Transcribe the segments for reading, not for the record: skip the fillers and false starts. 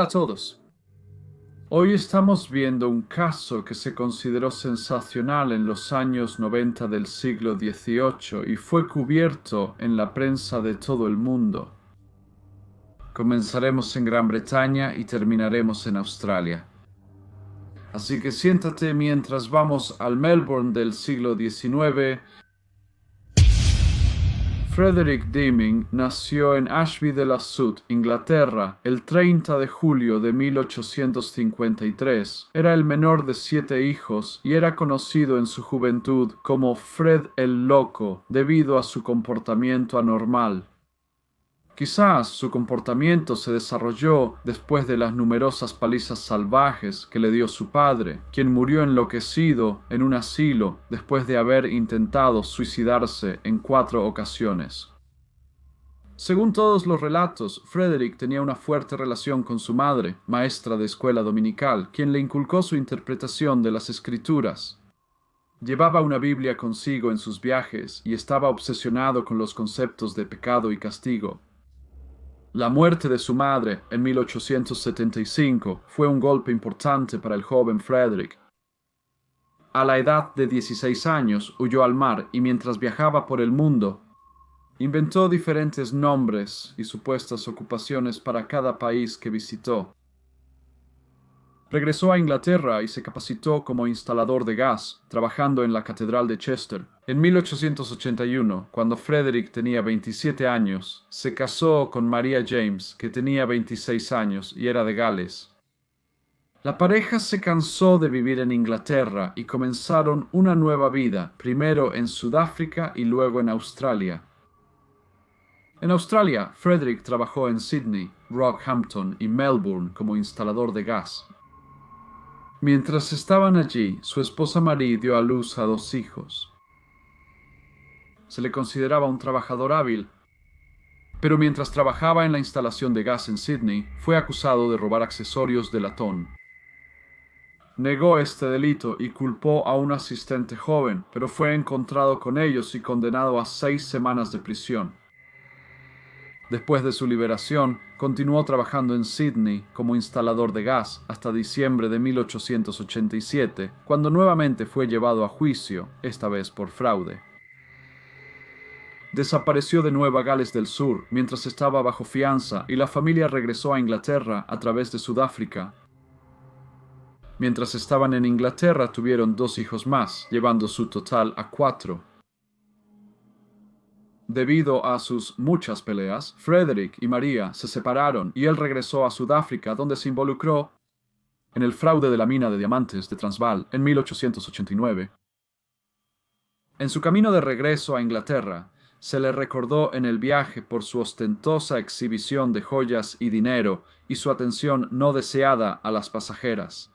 Hola a todos. Hoy estamos viendo un caso que se consideró sensacional en los años 90 del siglo XVIII y fue cubierto en la prensa de todo el mundo. Comenzaremos en Gran Bretaña y terminaremos en Australia. Así que siéntate mientras vamos al Melbourne del siglo XIX. Frederick Deming nació en Ashby-de-la-Zut, Inglaterra, el 30 de julio de 1853. Era el menor de 7 hijos y era conocido en su juventud como Fred el Loco debido a su comportamiento anormal. Quizás su comportamiento se desarrolló después de las numerosas palizas salvajes que le dio su padre, quien murió enloquecido en un asilo después de haber intentado suicidarse en 4 ocasiones. Según todos los relatos, Frederick tenía una fuerte relación con su madre, maestra de escuela dominical, quien le inculcó su interpretación de las escrituras. Llevaba una Biblia consigo en sus viajes y estaba obsesionado con los conceptos de pecado y castigo. La muerte de su madre en 1875 fue un golpe importante para el joven Frederick. A la edad de 16 años huyó al mar y mientras viajaba por el mundo, inventó diferentes nombres y supuestas ocupaciones para cada país que visitó. Regresó a Inglaterra y se capacitó como instalador de gas, trabajando en la Catedral de Chester. En 1881, cuando Frederick tenía 27 años, se casó con Maria James, que tenía 26 años y era de Gales. La pareja se cansó de vivir en Inglaterra y comenzaron una nueva vida, primero en Sudáfrica y luego en Australia. En Australia, Frederick trabajó en Sydney, Rockhampton y Melbourne como instalador de gas. Mientras estaban allí, su esposa Marie dio a luz a 2 hijos. Se le consideraba un trabajador hábil, pero mientras trabajaba en la instalación de gas en Sydney, fue acusado de robar accesorios de latón. Negó este delito y culpó a un asistente joven, pero fue encontrado con ellos y condenado a 6 semanas de prisión. Después de su liberación, continuó trabajando en Sydney como instalador de gas hasta diciembre de 1887, cuando nuevamente fue llevado a juicio, esta vez por fraude. Desapareció de Nueva Gales del Sur mientras estaba bajo fianza y la familia regresó a Inglaterra a través de Sudáfrica. Mientras estaban en Inglaterra tuvieron 2 hijos más, llevando su total a 4. Debido a sus muchas peleas, Frederick y Maria se separaron y él regresó a Sudáfrica, donde se involucró en el fraude de la mina de diamantes de Transvaal en 1889. En su camino de regreso a Inglaterra, se le recordó en el viaje por su ostentosa exhibición de joyas y dinero y su atención no deseada a las pasajeras.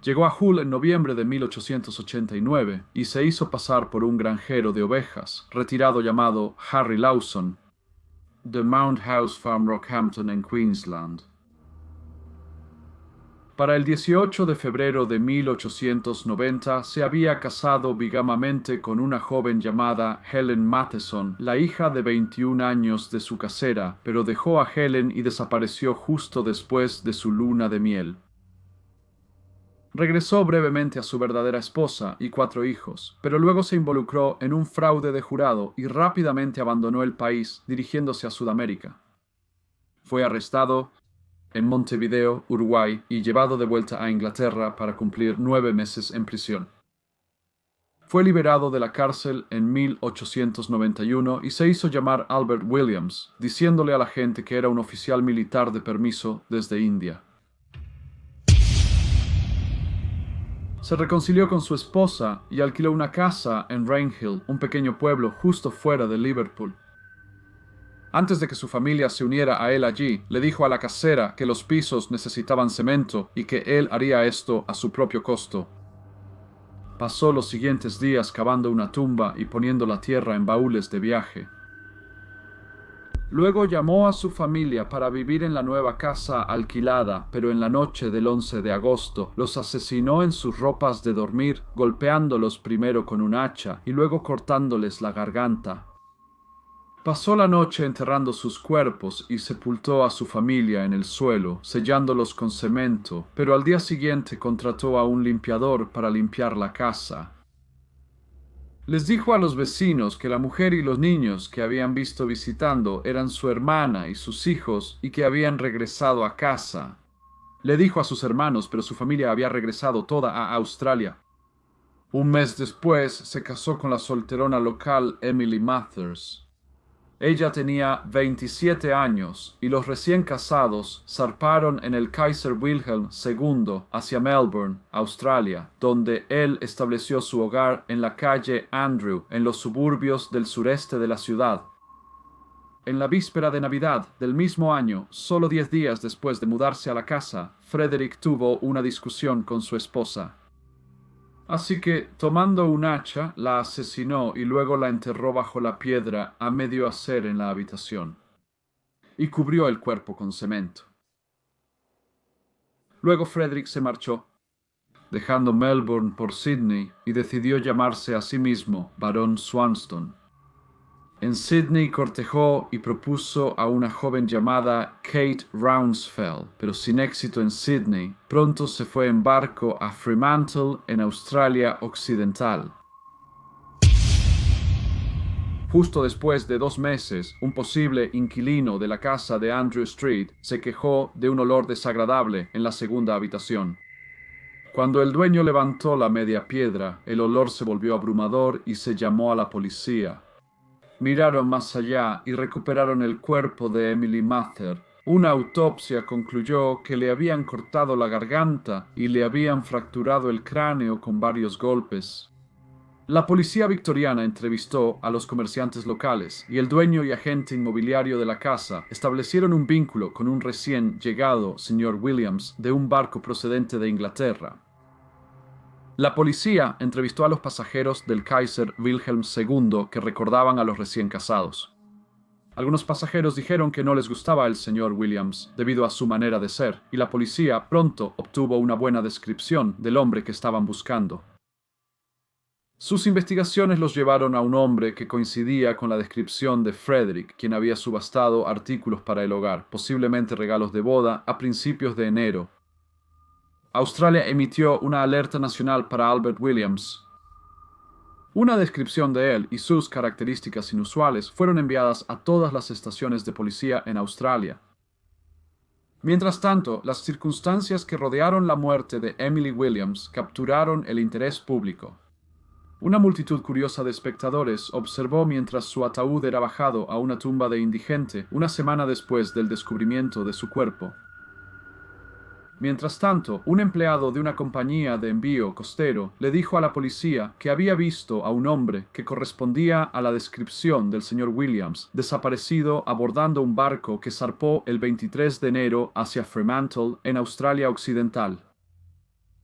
Llegó a Hull en noviembre de 1889 y se hizo pasar por un granjero de ovejas, retirado llamado Harry Lawson, de Mount House Farm, Rockhampton, en Queensland. Para el 18 de febrero de 1890 se había casado bigamamente con una joven llamada Helen Matheson, la hija de 21 años de su casera, pero dejó a Helen y desapareció justo después de su luna de miel. Regresó brevemente a su verdadera esposa y 4 hijos, pero luego se involucró en un fraude de jurado y rápidamente abandonó el país, dirigiéndose a Sudamérica. Fue arrestado en Montevideo, Uruguay, y llevado de vuelta a Inglaterra para cumplir 9 meses en prisión. Fue liberado de la cárcel en 1891 y se hizo llamar Albert Williams, diciéndole a la gente que era un oficial militar de permiso desde India. Se reconcilió con su esposa y alquiló una casa en Rainhill, un pequeño pueblo justo fuera de Liverpool. Antes de que su familia se uniera a él allí, le dijo a la casera que los pisos necesitaban cemento y que él haría esto a su propio costo. Pasó los siguientes días cavando una tumba y poniendo la tierra en baúles de viaje. Luego llamó a su familia para vivir en la nueva casa alquilada, pero en la noche del 11 de agosto los asesinó en sus ropas de dormir, golpeándolos primero con un hacha y luego cortándoles la garganta. Pasó la noche enterrando sus cuerpos y sepultó a su familia en el suelo, sellándolos con cemento, pero al día siguiente contrató a un limpiador para limpiar la casa. Les dijo a los vecinos que la mujer y los niños que habían visto visitando eran su hermana y sus hijos y que habían regresado a casa. Le dijo a sus hermanos, pero su familia había regresado toda a Australia. Un mes después se casó con la solterona local Emily Mathers. Ella tenía 27 años y los recién casados zarparon en el Kaiser Wilhelm II hacia Melbourne, Australia, donde él estableció su hogar en la calle Andrew, en los suburbios del sureste de la ciudad. En la víspera de Navidad del mismo año, solo 10 días después de mudarse a la casa, Frederick tuvo una discusión con su esposa. Así que, tomando un hacha, la asesinó y luego la enterró bajo la piedra a medio hacer en la habitación. Y cubrió el cuerpo con cemento. Luego Frederick se marchó, dejando Melbourne por Sydney, y decidió llamarse a sí mismo Barón Swanston. En Sydney cortejó y propuso a una joven llamada Kate Rounsfell, pero sin éxito en Sydney, pronto se fue en barco a Fremantle, en Australia Occidental. Justo después de 2 meses, un posible inquilino de la casa de Andrew Street se quejó de un olor desagradable en la segunda habitación. Cuando el dueño levantó la media piedra, el olor se volvió abrumador y se llamó a la policía. Miraron más allá y recuperaron el cuerpo de Emily Mather. Una autopsia concluyó que le habían cortado la garganta y le habían fracturado el cráneo con varios golpes. La policía victoriana entrevistó a los comerciantes locales y el dueño y agente inmobiliario de la casa establecieron un vínculo con un recién llegado señor Williams de un barco procedente de Inglaterra. La policía entrevistó a los pasajeros del Kaiser Wilhelm II que recordaban a los recién casados. Algunos pasajeros dijeron que no les gustaba el señor Williams debido a su manera de ser, y la policía pronto obtuvo una buena descripción del hombre que estaban buscando. Sus investigaciones los llevaron a un hombre que coincidía con la descripción de Frederick, quien había subastado artículos para el hogar, posiblemente regalos de boda, a principios de enero. Australia emitió una alerta nacional para Albert Williams. Una descripción de él y sus características inusuales fueron enviadas a todas las estaciones de policía en Australia. Mientras tanto, las circunstancias que rodearon la muerte de Emily Williams capturaron el interés público. Una multitud curiosa de espectadores observó mientras su ataúd era bajado a una tumba de indigente una semana después del descubrimiento de su cuerpo. Mientras tanto, un empleado de una compañía de envío costero le dijo a la policía que había visto a un hombre que correspondía a la descripción del señor Williams, desaparecido abordando un barco que zarpó el 23 de enero hacia Fremantle, en Australia Occidental.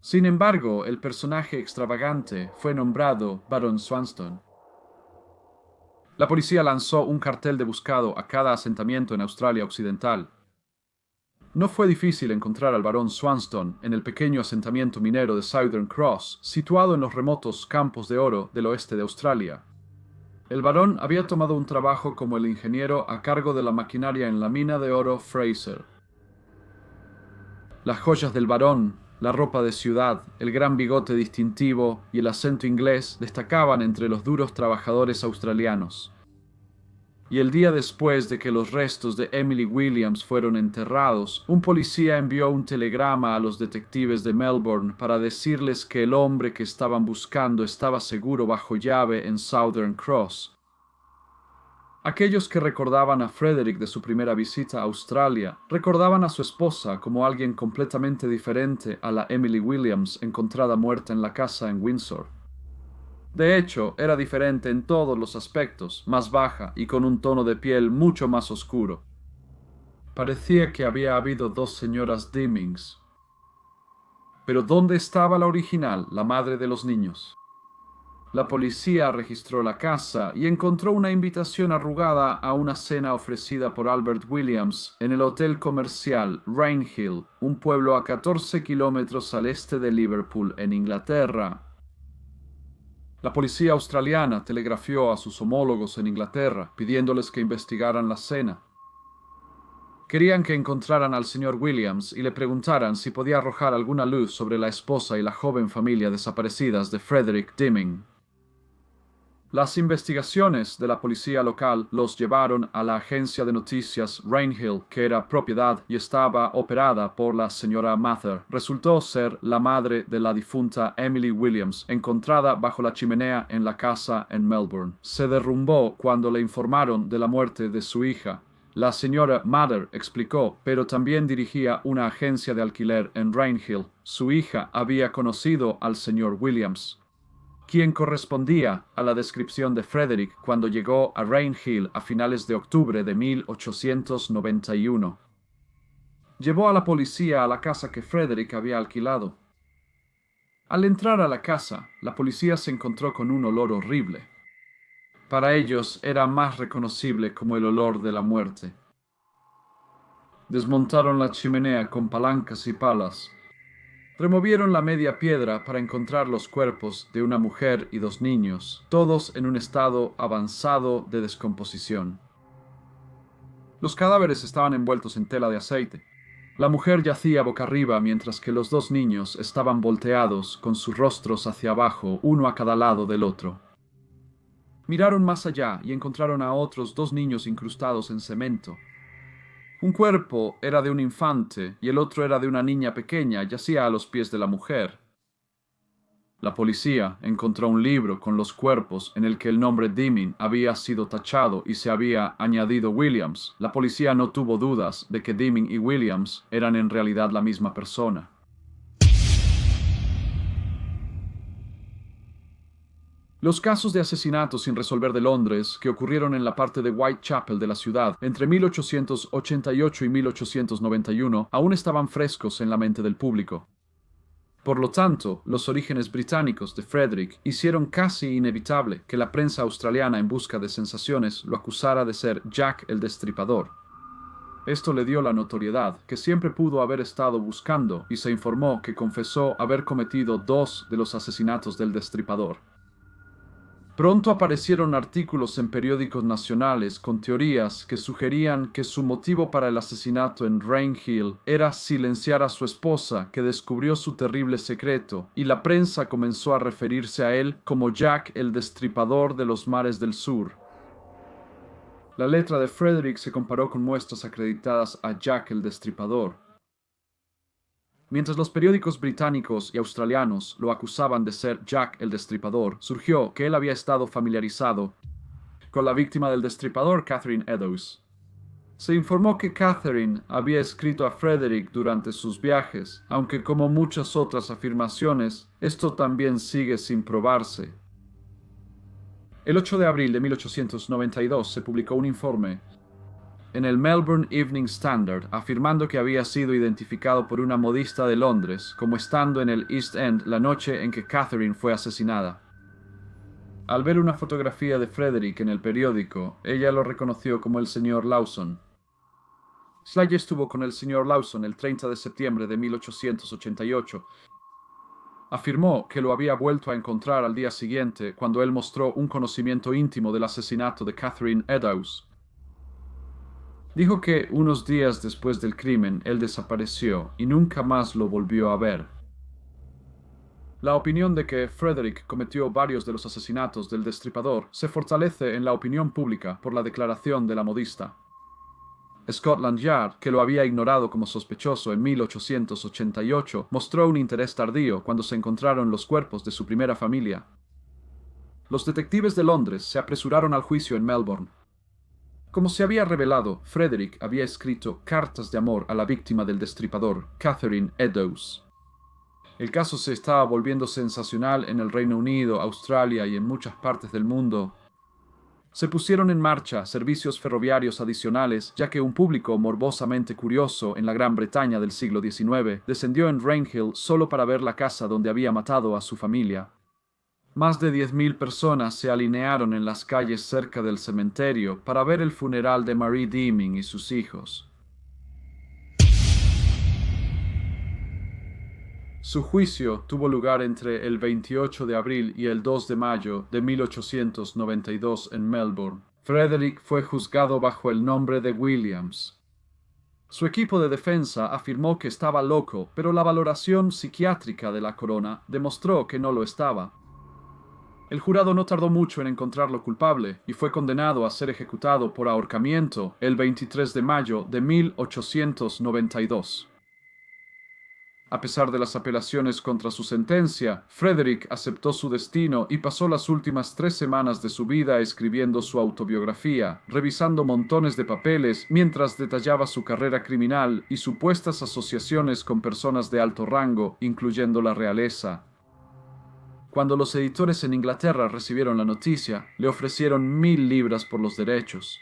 Sin embargo, el personaje extravagante fue nombrado Barón Swanston. La policía lanzó un cartel de buscado a cada asentamiento en Australia Occidental. No fue difícil encontrar al barón Swanston en el pequeño asentamiento minero de Southern Cross, situado en los remotos campos de oro del oeste de Australia. El barón había tomado un trabajo como el ingeniero a cargo de la maquinaria en la mina de oro Fraser. Las joyas del barón, la ropa de ciudad, el gran bigote distintivo y el acento inglés destacaban entre los duros trabajadores australianos. Y el día después de que los restos de Emily Williams fueron enterrados, un policía envió un telegrama a los detectives de Melbourne para decirles que el hombre que estaban buscando estaba seguro bajo llave en Southern Cross. Aquellos que recordaban a Frederick de su primera visita a Australia recordaban a su esposa como alguien completamente diferente a la Emily Williams encontrada muerta en la casa en Windsor. De hecho, era diferente en todos los aspectos, más baja y con un tono de piel mucho más oscuro. Parecía que había habido 2 señoras Dimmings. Pero ¿dónde estaba la original, la madre de los niños? La policía registró la casa y encontró una invitación arrugada a una cena ofrecida por Albert Williams en el hotel comercial Rainhill, un pueblo a 14 kilómetros al este de Liverpool, en Inglaterra. La policía australiana telegrafió a sus homólogos en Inglaterra pidiéndoles que investigaran la escena. Querían que encontraran al señor Williams y le preguntaran si podía arrojar alguna luz sobre la esposa y la joven familia desaparecidas de Frederick Dimming. Las investigaciones de la policía local los llevaron a la agencia de noticias Rainhill, que era propiedad y estaba operada por la señora Mather. Resultó ser la madre de la difunta Emily Williams, encontrada bajo la chimenea en la casa en Melbourne. Se derrumbó cuando le informaron de la muerte de su hija. La señora Mather explicó, pero también dirigía una agencia de alquiler en Rainhill. Su hija había conocido al señor Williams, quien correspondía a la descripción de Frederick cuando llegó a Rainhill a finales de octubre de 1891. Llevó a la policía a la casa que Frederick había alquilado. Al entrar a la casa, la policía se encontró con un olor horrible. Para ellos era más reconocible como el olor de la muerte. Desmontaron la chimenea con palancas y palas. Removieron la media piedra para encontrar los cuerpos de una mujer y 2 niños, todos en un estado avanzado de descomposición. Los cadáveres estaban envueltos en tela de aceite. La mujer yacía boca arriba mientras que los 2 niños estaban volteados con sus rostros hacia abajo, uno a cada lado del otro. Miraron más allá y encontraron a otros 2 niños incrustados en cemento. Un cuerpo era de un infante y el otro era de una niña pequeña, yacía a los pies de la mujer. La policía encontró un libro con los cuerpos en el que el nombre Dimming había sido tachado y se había añadido Williams. La policía no tuvo dudas de que Dimming y Williams eran en realidad la misma persona. Los casos de asesinatos sin resolver de Londres, que ocurrieron en la parte de Whitechapel de la ciudad entre 1888 y 1891, aún estaban frescos en la mente del público. Por lo tanto, los orígenes británicos de Frederick hicieron casi inevitable que la prensa australiana en busca de sensaciones lo acusara de ser Jack el Destripador. Esto le dio la notoriedad que siempre pudo haber estado buscando y se informó que confesó haber cometido 2 de los asesinatos del Destripador. Pronto aparecieron artículos en periódicos nacionales con teorías que sugerían que su motivo para el asesinato en Rainhill era silenciar a su esposa, que descubrió su terrible secreto, y la prensa comenzó a referirse a él como Jack el Destripador de los mares del sur. La letra de Frederick se comparó con muestras acreditadas a Jack el Destripador. Mientras los periódicos británicos y australianos lo acusaban de ser Jack el Destripador, surgió que él había estado familiarizado con la víctima del destripador, Catherine Eddowes. Se informó que Catherine había escrito a Frederick durante sus viajes, aunque como muchas otras afirmaciones, esto también sigue sin probarse. El 8 de abril de 1892 se publicó un informe en el Melbourne Evening Standard, afirmando que había sido identificado por una modista de Londres como estando en el East End la noche en que Catherine fue asesinada. Al ver una fotografía de Frederick en el periódico, ella lo reconoció como el señor Lawson. Sly estuvo con el señor Lawson el 30 de septiembre de 1888. Afirmó que lo había vuelto a encontrar al día siguiente cuando él mostró un conocimiento íntimo del asesinato de Catherine Eddowes. Dijo que unos días después del crimen él desapareció y nunca más lo volvió a ver. La opinión de que Frederick cometió varios de los asesinatos del Destripador se fortalece en la opinión pública por la declaración de la modista. Scotland Yard, que lo había ignorado como sospechoso en 1888, mostró un interés tardío cuando se encontraron los cuerpos de su primera familia. Los detectives de Londres se apresuraron al juicio en Melbourne. Como se había revelado, Frederick había escrito cartas de amor a la víctima del Destripador, Catherine Eddowes. El caso se estaba volviendo sensacional en el Reino Unido, Australia y en muchas partes del mundo. Se pusieron en marcha servicios ferroviarios adicionales, ya que un público morbosamente curioso en la Gran Bretaña del siglo XIX descendió en Rainhill solo para ver la casa donde había matado a su familia. Más de 10.000 personas se alinearon en las calles cerca del cementerio para ver el funeral de Marie Dimming y sus hijos. Su juicio tuvo lugar entre el 28 de abril y el 2 de mayo de 1892 en Melbourne. Frederick fue juzgado bajo el nombre de Williams. Su equipo de defensa afirmó que estaba loco, pero la valoración psiquiátrica de la corona demostró que no lo estaba. El jurado no tardó mucho en encontrarlo culpable y fue condenado a ser ejecutado por ahorcamiento el 23 de mayo de 1892. A pesar de las apelaciones contra su sentencia, Frederick aceptó su destino y pasó las últimas 3 semanas de su vida escribiendo su autobiografía, revisando montones de papeles mientras detallaba su carrera criminal y supuestas asociaciones con personas de alto rango, incluyendo la realeza. Cuando los editores en Inglaterra recibieron la noticia, le ofrecieron 1000 libras por los derechos.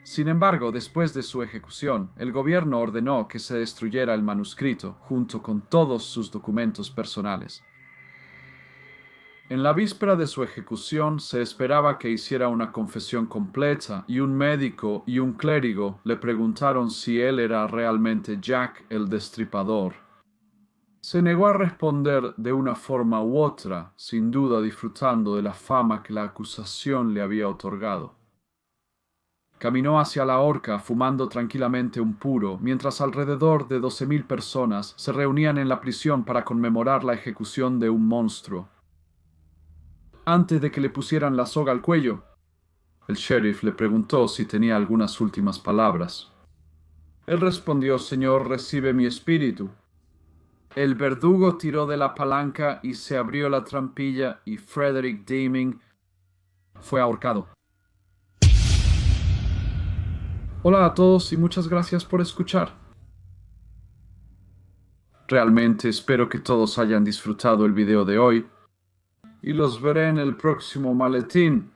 Sin embargo, después de su ejecución, el gobierno ordenó que se destruyera el manuscrito, junto con todos sus documentos personales. En la víspera de su ejecución se esperaba que hiciera una confesión completa y un médico y un clérigo le preguntaron si él era realmente Jack el Destripador. Se negó a responder de una forma u otra, sin duda disfrutando de la fama que la acusación le había otorgado. Caminó hacia la horca fumando tranquilamente un puro, mientras alrededor de 12.000 personas se reunían en la prisión para conmemorar la ejecución de un monstruo. Antes de que le pusieran la soga al cuello, el sheriff le preguntó si tenía algunas últimas palabras. Él respondió: «Señor, recibe mi espíritu». El verdugo tiró de la palanca y se abrió la trampilla y Frederick Deeming fue ahorcado. Hola a todos y muchas gracias por escuchar. Realmente espero que todos hayan disfrutado el video de hoy y los veré en el próximo maletín.